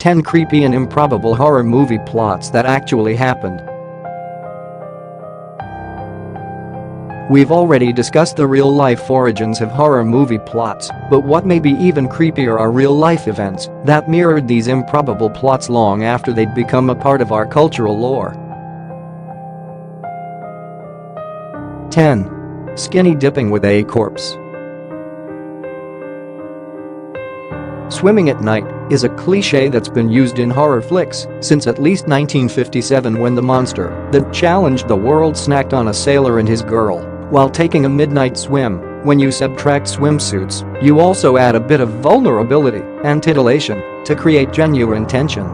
10 creepy and improbable horror movie plots that actually happened. We've already discussed the real-life origins of horror movie plots, but what may be even creepier are real-life events that mirrored these improbable plots long after they'd become a part of our cultural lore. 10. Skinny dipping with a corpse. Swimming at night is a cliché that's been used in horror flicks since at least 1957, when the monster that challenged the world snacked on a sailor and his girl while taking a midnight swim. When you subtract swimsuits, you also add a bit of vulnerability and titillation to create genuine tension.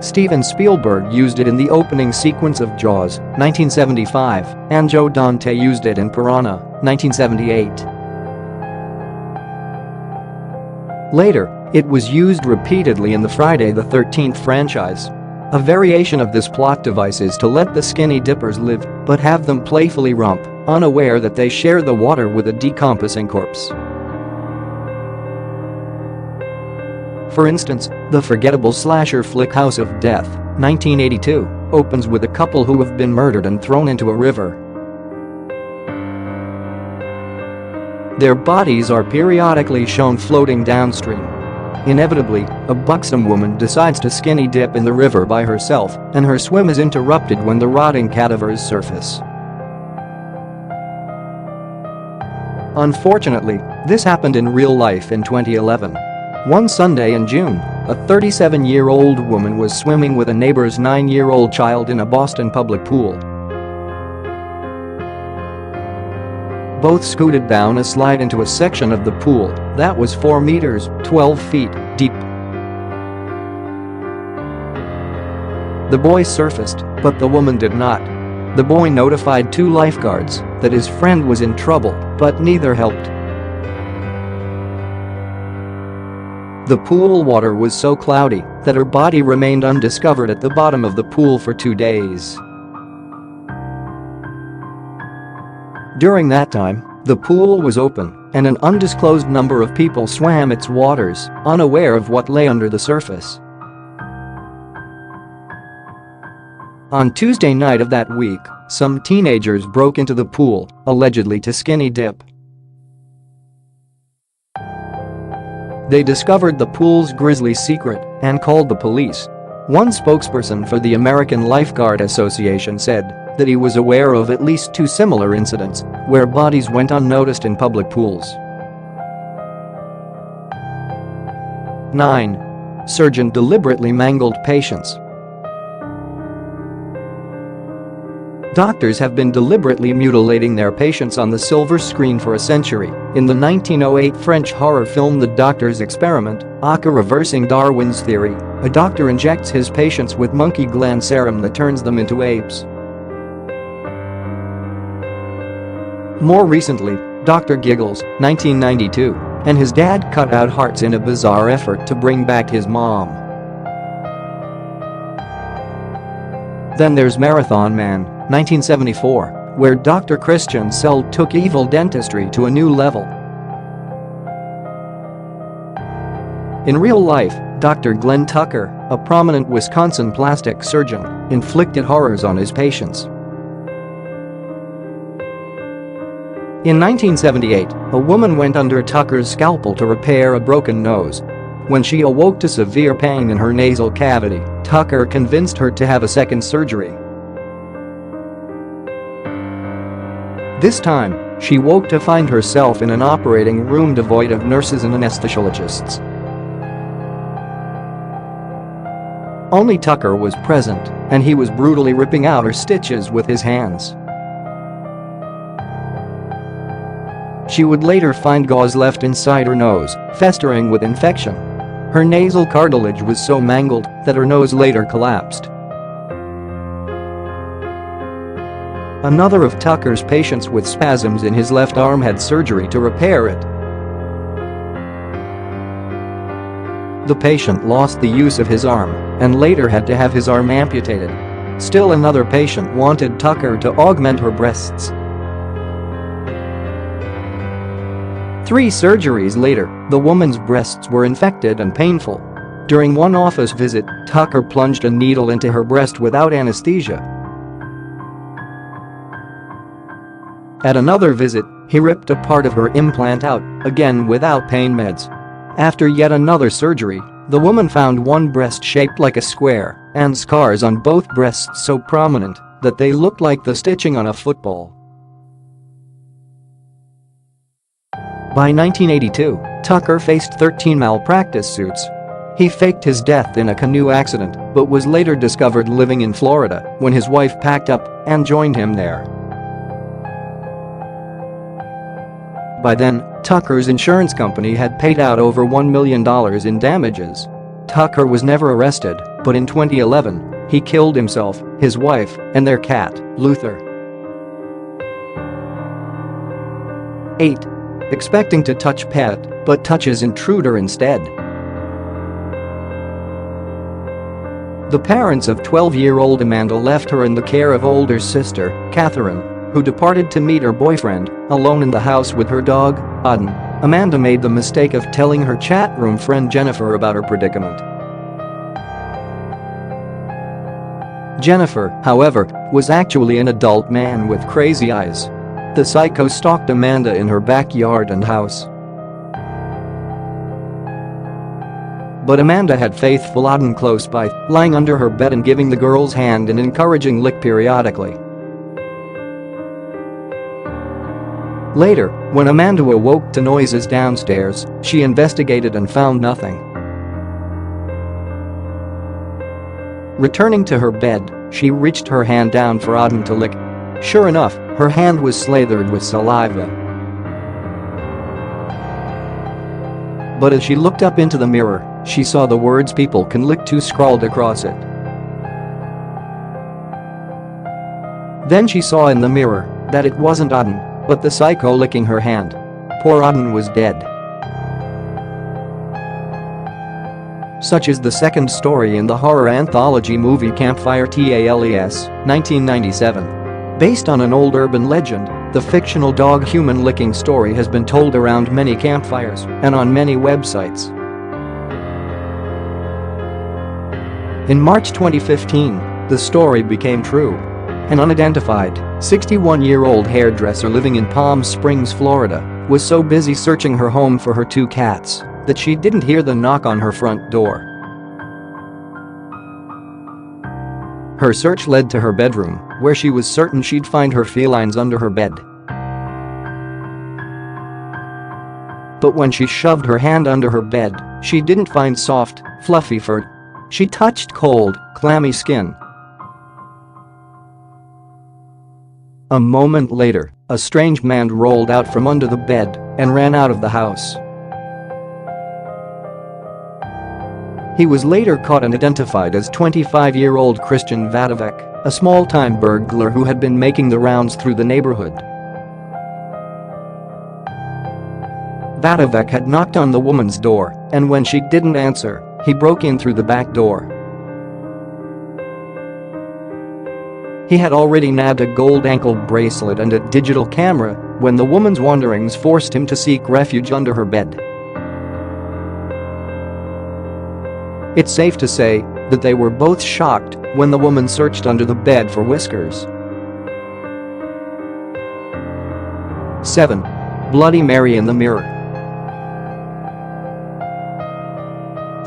Steven Spielberg used it in the opening sequence of Jaws, 1975, and Joe Dante used it in Piranha, 1978. Later, it was used repeatedly in the Friday the 13th franchise. A variation of this plot device is to let the skinny dippers live, but have them playfully romp, unaware that they share the water with a decomposing corpse. For instance, the forgettable slasher flick House of Death, 1982, opens with a couple who have been murdered and thrown into a river. Their bodies are periodically shown floating downstream. Inevitably, a buxom woman decides to skinny dip in the river by herself, and her swim is interrupted when the rotting cadavers surface. Unfortunately, this happened in real life in 2011. One Sunday in June, a 37-year-old woman was swimming with a neighbor's 9-year-old child in a Boston public pool. Both scooted down a slide into a section of the pool that was 4 meters (12 feet) deep. The boy surfaced, but the woman did not. The boy notified 2 lifeguards that his friend was in trouble, but neither helped. The pool water was so cloudy that her body remained undiscovered at the bottom of the pool for 2 days. During that time, the pool was open, and an undisclosed number of people swam its waters, unaware of what lay under the surface. On Tuesday night of that week, some teenagers broke into the pool, allegedly to skinny dip. They discovered the pool's grisly secret and called the police. One spokesperson for the American Lifeguard Association said that he was aware of at least 2 similar incidents where bodies went unnoticed in public pools. 9. Surgeon deliberately mangled patients. Doctors have been deliberately mutilating their patients on the silver screen for a century. In the 1908 French horror film The Doctor's Experiment, aka reversing Darwin's theory, a doctor injects his patients with monkey gland serum that turns them into apes. More recently, Dr. Giggles, 1992, and his dad cut out hearts in a bizarre effort to bring back his mom. Then there's Marathon Man, 1974, where Dr. Christian Sell took evil dentistry to a new level. In real life, Dr. Glenn Tucker, a prominent Wisconsin plastic surgeon, inflicted horrors on his patients. In 1978, a woman went under Tucker's scalpel to repair a broken nose. When she awoke to severe pain in her nasal cavity, Tucker convinced her to have a second surgery. This time, she woke to find herself in an operating room devoid of nurses and anesthesiologists. Only Tucker was present, and he was brutally ripping out her stitches with his hands. She would later find gauze left inside her nose, festering with infection. Her nasal cartilage was so mangled that her nose later collapsed. Another of Tucker's patients with spasms in his left arm had surgery to repair it. The patient lost the use of his arm and later had to have his arm amputated. Still another patient wanted Tucker to augment her breasts. 3 surgeries later, the woman's breasts were infected and painful. During one office visit, Tucker plunged a needle into her breast without anesthesia. At another visit, he ripped a part of her implant out, again without pain meds. After yet another surgery, the woman found one breast shaped like a square and scars on both breasts so prominent that they looked like the stitching on a football. By 1982, Tucker faced 13 malpractice suits. He faked his death in a canoe accident but was later discovered living in Florida when his wife packed up and joined him there. By then, Tucker's insurance company had paid out over $1 million in damages. Tucker was never arrested, but in 2011, he killed himself, his wife, and their cat, Luther. 8. Expecting to touch pet, but touches intruder instead. The parents of 12-year-old Amanda left her in the care of older sister, Catherine, who departed to meet her boyfriend, alone in the house with her dog, Auden. Amanda made the mistake of telling her chat room friend Jennifer about her predicament. Jennifer, however, was actually an adult man with crazy eyes. The psycho stalked Amanda in her backyard and house. But Amanda had faithful Auden close by, lying under her bed and giving the girl's hand an encouraging lick periodically. Later, when Amanda awoke to noises downstairs, she investigated and found nothing. Returning to her bed, she reached her hand down for Auden to lick. Sure enough, her hand was slathered with saliva. But as she looked up into the mirror, she saw the words "people can lick too" scrawled across it. Then she saw in the mirror that it wasn't Auden, but the psycho licking her hand. Poor Auden was dead. Such is the second story in the horror anthology movie Campfire Tales, 1997. Based on an old urban legend, the fictional dog-human licking story has been told around many campfires and on many websites. In March 2015, the story became true. An unidentified, 61-year-old hairdresser living in Palm Springs, Florida, was so busy searching her home for her 2 cats that she didn't hear the knock on her front door. Her search led to her bedroom, where she was certain she'd find her felines under her bed. But when she shoved her hand under her bed, she didn't find soft, fluffy fur. She touched cold, clammy skin. A moment later, a strange man rolled out from under the bed and ran out of the house. He was later caught and identified as 25-year-old Christian Vadovec, a small-time burglar who had been making the rounds through the neighborhood. Vadovec had knocked on the woman's door, and when she didn't answer, he broke in through the back door. He had already nabbed a gold ankle bracelet and a digital camera when the woman's wanderings forced him to seek refuge under her bed. It's safe to say that they were both shocked when the woman searched under the bed for whiskers. 7. Bloody Mary in the mirror.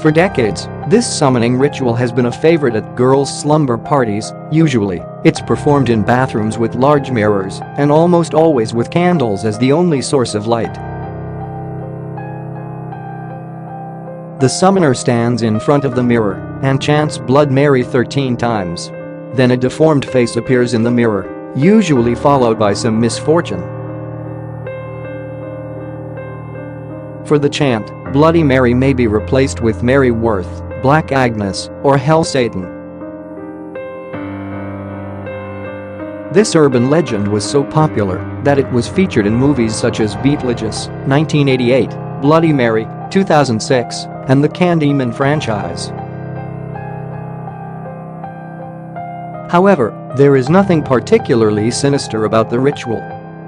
For decades, this summoning ritual has been a favorite at girls' slumber parties. Usually, it's performed in bathrooms with large mirrors and almost always with candles as the only source of light. The summoner stands in front of the mirror and chants Blood Mary 13 times. Then a deformed face appears in the mirror, usually followed by some misfortune. For the chant, Bloody Mary may be replaced with Mary Worth, Black Agnes, or Hell Satan. This urban legend was so popular that it was featured in movies such as Beetlejuice, 1988, Bloody Mary, 2006, and the Candyman franchise. However, there is nothing particularly sinister about the ritual.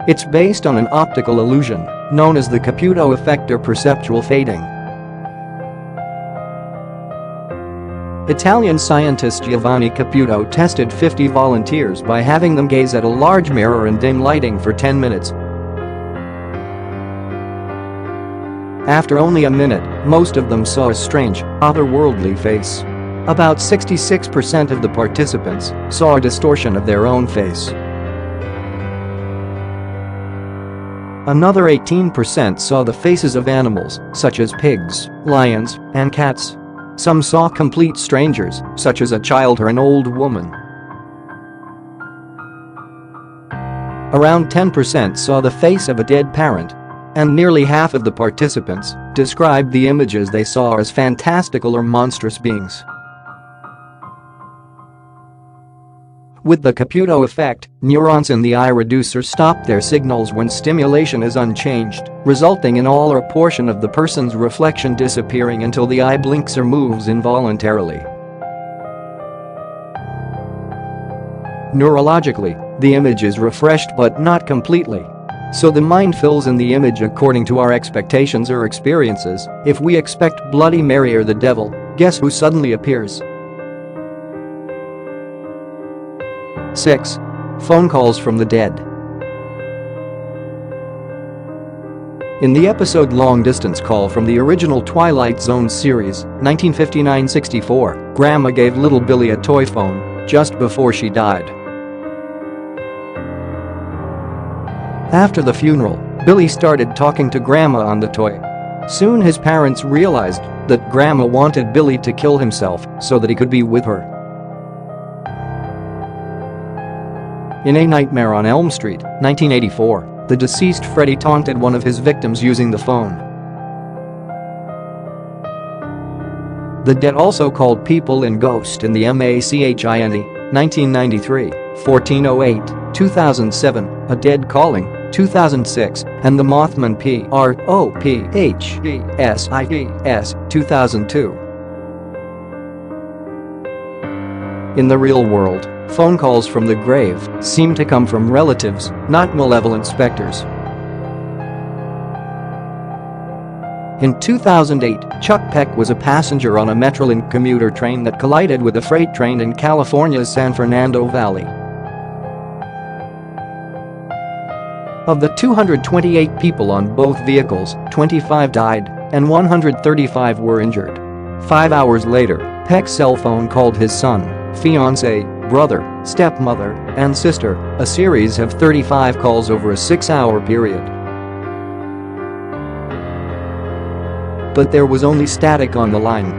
It's based on an optical illusion known as the Caputo effect or perceptual fading. Italian scientist Giovanni Caputo tested 50 volunteers by having them gaze at a large mirror in dim lighting for 10 minutes. After only a minute, most of them saw a strange, otherworldly face. About 66% of the participants saw a distortion of their own face. Another 18% saw the faces of animals, such as pigs, lions, and cats. Some saw complete strangers, such as a child or an old woman. Around 10% saw the face of a dead parent. And nearly half of the participants described the images they saw as fantastical or monstrous beings. With the Caputo effect, neurons in the eye reducer stop their signals when stimulation is unchanged, resulting in all or a portion of the person's reflection disappearing until the eye blinks or moves involuntarily. Neurologically, the image is refreshed but not completely. So the mind fills in the image according to our expectations or experiences. If we expect Bloody Mary or the devil, guess who suddenly appears? 6. Phone calls from the dead. In the episode Long Distance Call from the original Twilight Zone series, 1959-64, Grandma gave little Billy a toy phone just before she died. After the funeral, Billy started talking to Grandma on the toy. Soon his parents realized that Grandma wanted Billy to kill himself so that he could be with her. In A Nightmare on Elm Street, 1984, the deceased Freddy taunted one of his victims using the phone. The Dead also called people in Ghost in the MACHINE, 1993, 1408, 2007, A Dead Calling, 2006, and the Mothman PROPHESIS, 2002. In the real world, phone calls from the grave seem to come from relatives, not malevolent specters. In 2008, Chuck Peck was a passenger on a Metrolink commuter train that collided with a freight train in California's San Fernando Valley. Of the 228 people on both vehicles, 25 died and 135 were injured. 5 hours later, Peck's cell phone called his son, fiancé, brother, stepmother, and sister, a series of 35 calls over a 6-hour period. But there was only static on the line.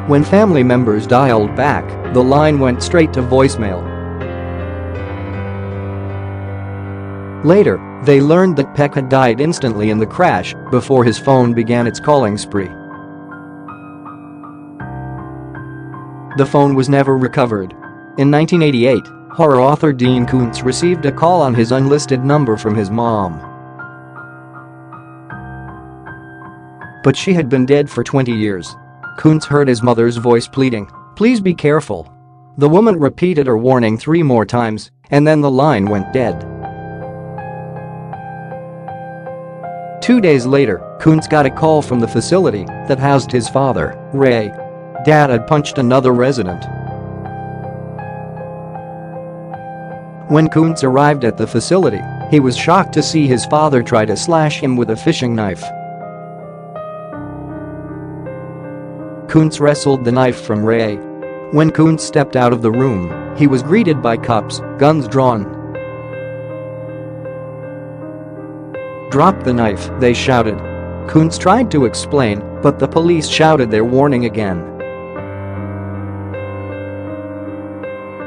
When family members dialed back, the line went straight to voicemail. Later, they learned that Peck had died instantly in the crash before his phone began its calling spree. The phone was never recovered. In 1988, horror author Dean Koontz received a call on his unlisted number from his mom. But she had been dead for 20 years. Koontz heard his mother's voice pleading, "Please be careful." The woman repeated her warning 3 more times, and then the line went dead. 2 days later, Koontz got a call from the facility that housed his father, Ray. Dad had punched another resident. When Koontz arrived at the facility, he was shocked to see his father try to slash him with a fishing knife. Koontz wrestled the knife from Ray. When Koontz stepped out of the room, he was greeted by cops, guns drawn. "Drop the knife," they shouted. Koontz tried to explain, but the police shouted their warning again.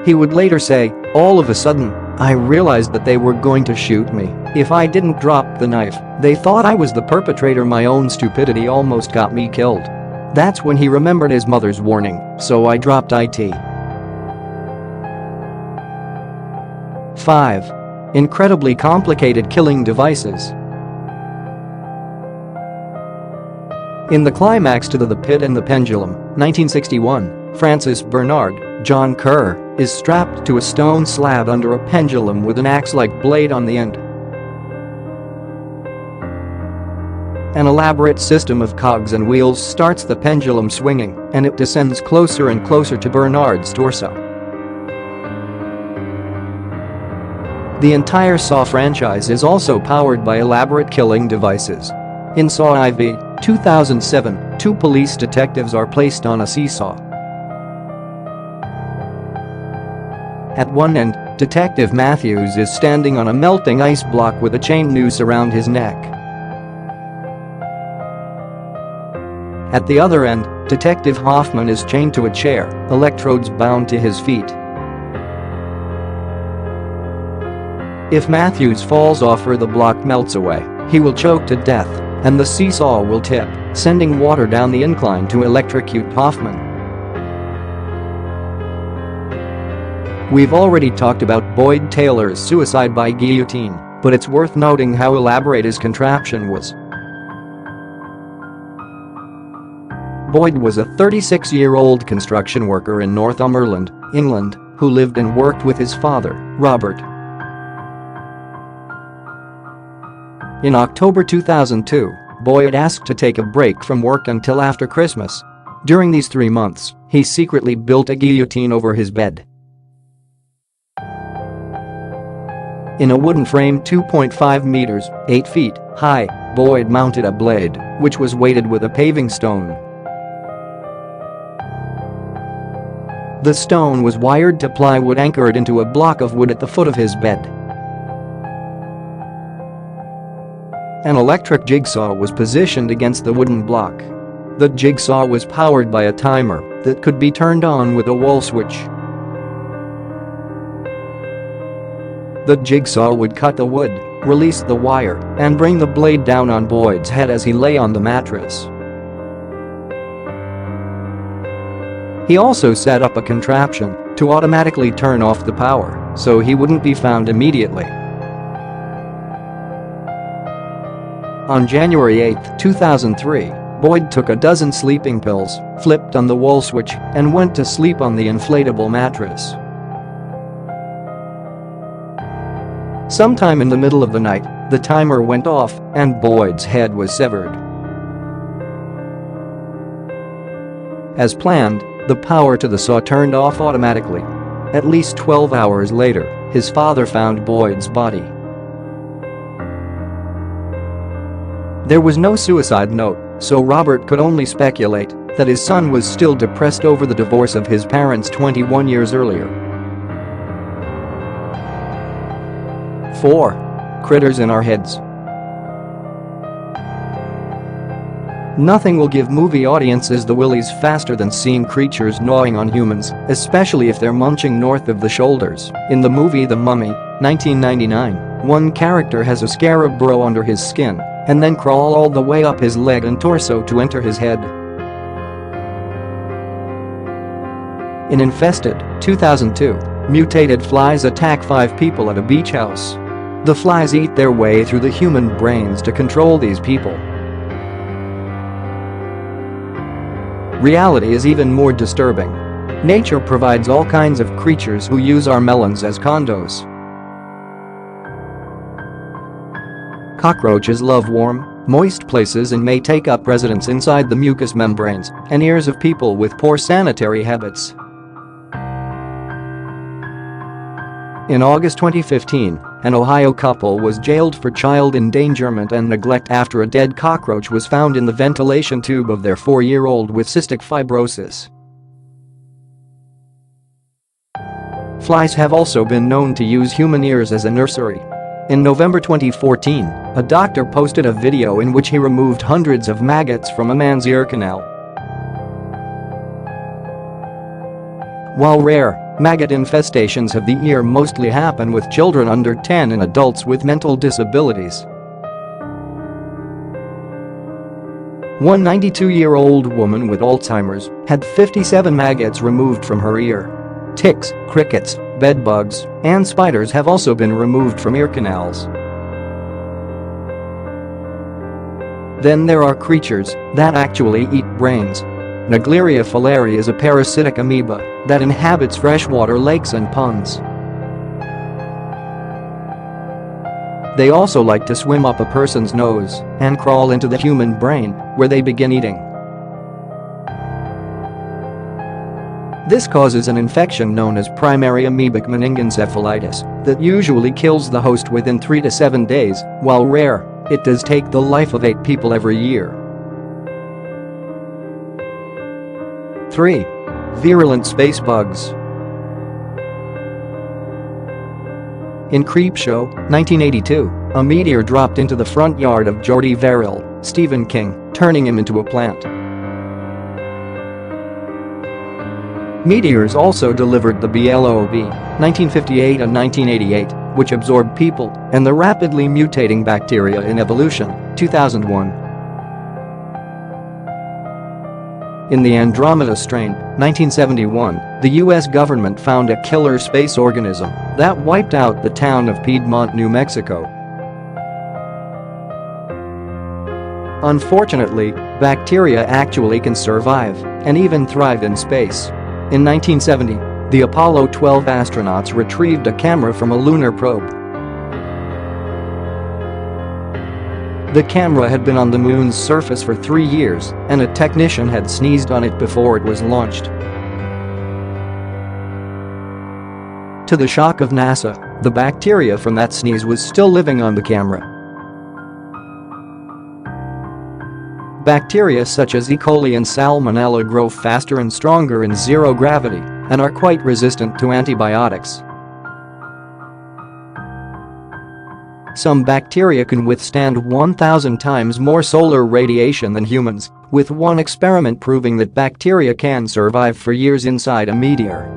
He would later say, "All of a sudden, I realized that they were going to shoot me. If I didn't drop the knife, they thought I was the perpetrator. My own stupidity almost got me killed." That's when he remembered his mother's warning, "So I dropped it." 5. Incredibly complicated killing devices. In the climax to The Pit and the Pendulum, 1961, Francis Bernard, John Kerr, is strapped to a stone slab under a pendulum with an axe-like blade on the end. An elaborate system of cogs and wheels starts the pendulum swinging, and it descends closer and closer to Bernard's torso. The entire Saw franchise is also powered by elaborate killing devices. In Saw IV, 2007, two police detectives are placed on a seesaw. At one end, Detective Matthews is standing on a melting ice block with a chain noose around his neck. At the other end, Detective Hoffman is chained to a chair, electrodes bound to his feet. If Matthews falls off or the block melts away, he will choke to death, and the seesaw will tip, sending water down the incline to electrocute Hoffman. We've already talked about Boyd Taylor's suicide by guillotine, but it's worth noting how elaborate his contraption was. Boyd was a 36-year-old construction worker in Northumberland, England, who lived and worked with his father, Robert. In October 2002, Boyd asked to take a break from work until after Christmas. During these 3 months, he secretly built a guillotine over his bed. In a wooden frame 2.5 meters, 8 feet, high, Boyd mounted a blade, which was weighted with a paving stone. The stone was wired to plywood anchored into a block of wood at the foot of his bed. An electric jigsaw was positioned against the wooden block. The jigsaw was powered by a timer that could be turned on with a wall switch. The jigsaw would cut the wood, release the wire, and bring the blade down on Boyd's head as he lay on the mattress. He also set up a contraption to automatically turn off the power, so he wouldn't be found immediately. On January 8, 2003, Boyd took a dozen sleeping pills, flipped on the wall switch, and went to sleep on the inflatable mattress. Sometime in the middle of the night, the timer went off and Boyd's head was severed. As planned, the power to the saw turned off automatically. At least 12 hours later, his father found Boyd's body. There was no suicide note, so Robert could only speculate that his son was still depressed over the divorce of his parents 21 years earlier. 4. Critters in our heads. Nothing will give movie audiences the willies faster than seeing creatures gnawing on humans, especially if they're munching north of the shoulders. In the movie The Mummy, 1999, one character has a scarab burrow under his skin and then crawl all the way up his leg and torso to enter his head. In Infested, 2002, mutated flies attack 5 people at a beach house. The flies eat their way through the human brains to control these people. Reality is even more disturbing. Nature provides all kinds of creatures who use our melons as condos. Cockroaches love warm, moist places and may take up residence inside the mucous membranes and ears of people with poor sanitary habits. In August 2015, an Ohio couple was jailed for child endangerment and neglect after a dead cockroach was found in the ventilation tube of their 4-year-old with cystic fibrosis. Flies have also been known to use human ears as a nursery. In November 2014, a doctor posted a video in which he removed hundreds of maggots from a man's ear canal. While rare, maggot infestations of the ear mostly happen with children under 10 and adults with mental disabilities. One 92-year-old woman with Alzheimer's had 57 maggots removed from her ear. Ticks, crickets, bedbugs, and spiders have also been removed from ear canals. Then there are creatures that actually eat brains. Naegleria fowleri is a parasitic amoeba that inhabits freshwater lakes and ponds. They also like to swim up a person's nose and crawl into the human brain, where they begin eating. This causes an infection known as primary amoebic meningoencephalitis that usually kills the host within 3 to 7 days, while rare, it does take the life of 8 people every year. 3. Virulent space bugs. In Creepshow, 1982, a meteor dropped into the front yard of Geordie Verrill, Stephen King, turning him into a plant. Meteors also delivered the BLOB, 1958 and 1988, which absorbed people and the rapidly mutating bacteria in evolution, 2001. In the Andromeda strain, 1971, the US government found a killer space organism that wiped out the town of Piedmont, New Mexico. Unfortunately, bacteria actually can survive and even thrive in space. In 1970, the Apollo 12 astronauts retrieved a camera from a lunar probe. The camera had been on the moon's surface for 3 years, and a technician had sneezed on it before it was launched. To the shock of NASA, the bacteria from that sneeze was still living on the camera. Bacteria such as E. coli and Salmonella grow faster and stronger in zero gravity and are quite resistant to antibiotics. Some bacteria can withstand 1,000 times more solar radiation than humans, with one experiment proving that bacteria can survive for years inside a meteor.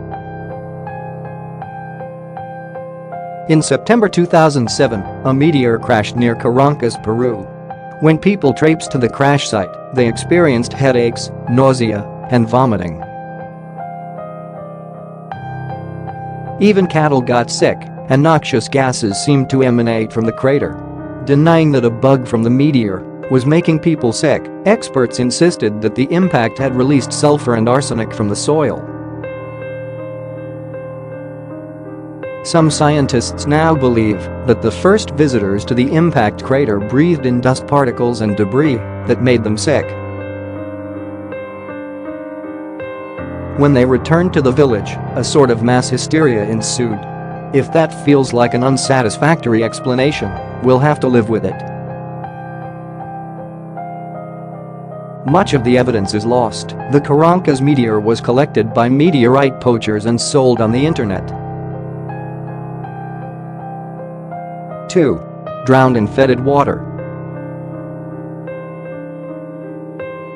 In September 2007, a meteor crashed near Caracas, Peru. When people traipsed to the crash site, they experienced headaches, nausea, and vomiting. Even cattle got sick, and noxious gases seemed to emanate from the crater. Denying that a bug from the meteor was making people sick, experts insisted that the impact had released sulfur and arsenic from the soil. Some scientists now believe that the first visitors to the impact crater breathed in dust particles and debris that made them sick. When they returned to the village, a sort of mass hysteria ensued. If that feels like an unsatisfactory explanation, we'll have to live with it. Much of the evidence is lost. The Caracas meteor was collected by meteorite poachers and sold on the internet. 2. Drowned in fetid water.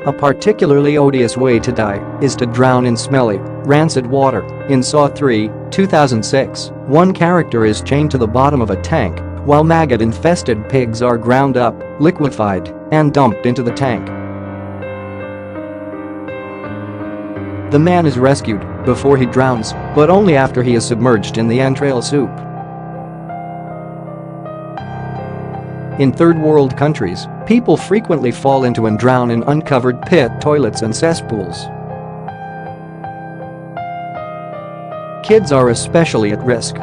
A particularly odious way to die is to drown in smelly, rancid water. In Saw 3, 2006, one character is chained to the bottom of a tank while maggot-infested pigs are ground up, liquefied, and dumped into the tank. The man is rescued before he drowns, but only after he is submerged in the entrail soup. In third world countries, people frequently fall into and drown in uncovered pit toilets and cesspools. Kids are especially at risk.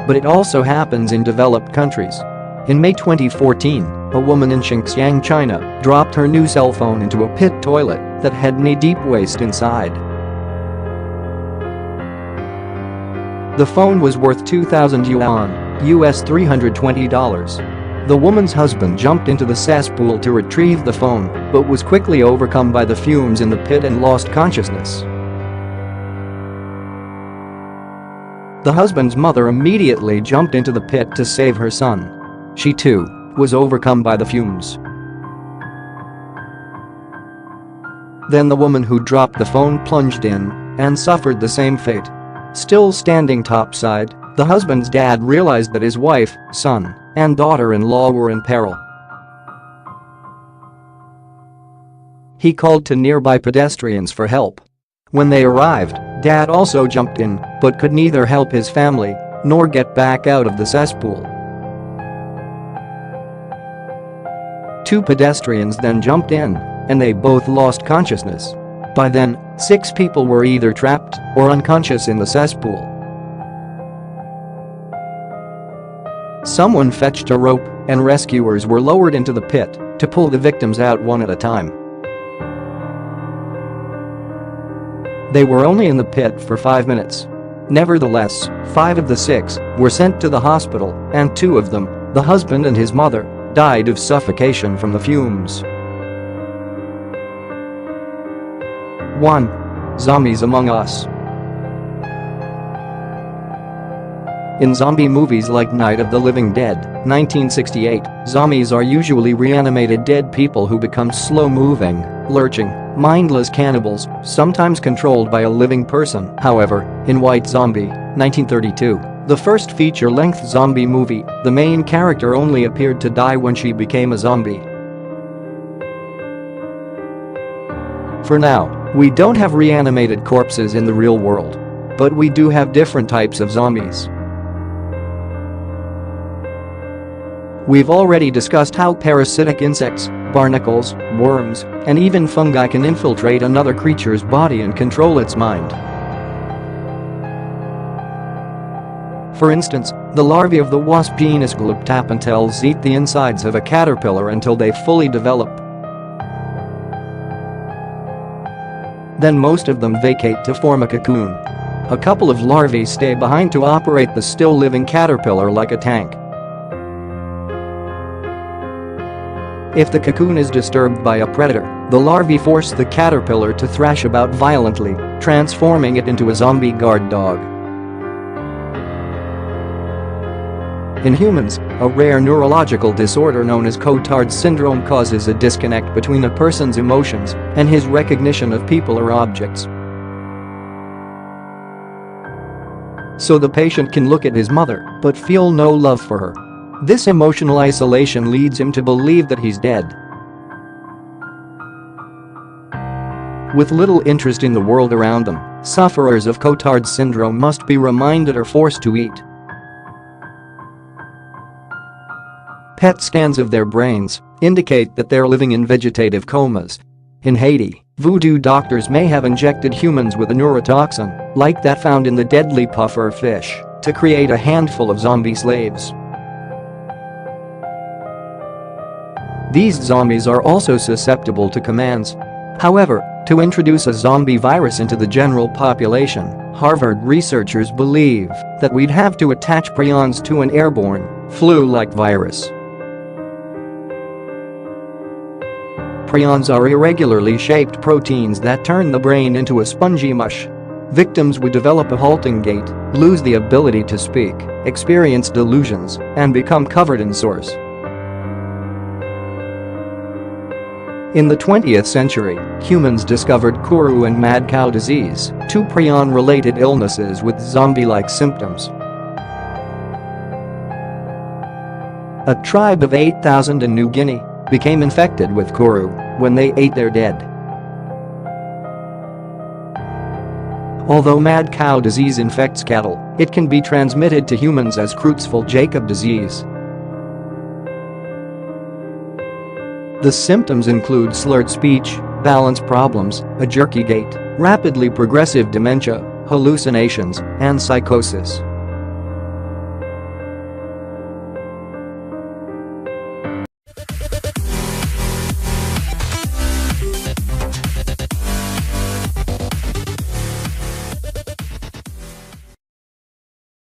But it also happens in developed countries. In May 2014, a woman in Xinjiang, China, dropped her new cell phone into a pit toilet that had knee-deep waste inside. The phone was worth 2,000 yuan, US $320. The woman's husband jumped into the cesspool to retrieve the phone, but was quickly overcome by the fumes in the pit and lost consciousness. The husband's mother immediately jumped into the pit to save her son. She too was overcome by the fumes. Then the woman who dropped the phone plunged in and suffered the same fate. Still standing topside, the husband's dad realized that his wife, son, and daughter-in-law were in peril. He called to nearby pedestrians for help. When they arrived, Dad also jumped in, but could neither help his family nor get back out of the cesspool. 2 pedestrians then jumped in, and they both lost consciousness. By then, 6 people were either trapped or unconscious in the cesspool. Someone fetched a rope and rescuers were lowered into the pit to pull the victims out one at a time. They were only in the pit for 5 minutes. Nevertheless, 5 of the 6 were sent to the hospital, and 2 of them, the husband and his mother, died of suffocation from the fumes. 1. Zombies Among Us. In zombie movies like Night of the Living Dead, 1968, zombies are usually reanimated dead people who become slow-moving, lurching, mindless cannibals, sometimes controlled by a living person. However, in White Zombie, 1932, the first feature-length zombie movie, the main character only appeared to die when she became a zombie. For now, we don't have reanimated corpses in the real world. But we do have different types of zombies. We've already discussed how parasitic insects, barnacles, worms, and even fungi can infiltrate another creature's body and control its mind. For instance, the larvae of the wasp genus Glyptapentels eat the insides of a caterpillar until they fully develop. Then most of them vacate to form a cocoon. A couple of larvae stay behind to operate the still-living caterpillar like a tank. If the cocoon is disturbed by a predator, the larvae force the caterpillar to thrash about violently, transforming it into a zombie guard dog. In humans, a rare neurological disorder known as Cotard syndrome causes a disconnect between a person's emotions and his recognition of people or objects. So the patient can look at his mother but feel no love for her. This emotional isolation leads him to believe that he's dead. With little interest in the world around them, sufferers of Cotard syndrome must be reminded or forced to eat. PET scans of their brains indicate that they're living in vegetative comas. In Haiti, voodoo doctors may have injected humans with a neurotoxin, like that found in the deadly puffer fish, to create a handful of zombie slaves. These zombies are also susceptible to commands. However, to introduce a zombie virus into the general population, Harvard researchers believe that we'd have to attach prions to an airborne, flu-like virus. Prions are irregularly shaped proteins that turn the brain into a spongy mush. Victims would develop a halting gait, lose the ability to speak, experience delusions, and become covered in sores. In the 20th century, humans discovered Kuru and mad cow disease, 2 prion-related illnesses with zombie-like symptoms. A tribe of 8,000 in New Guinea became infected with Kuru when they ate their dead. Although mad cow disease infects cattle, it can be transmitted to humans as Creutzfeldt-Jakob disease. The symptoms include slurred speech, balance problems, a jerky gait, rapidly progressive dementia, hallucinations, and psychosis.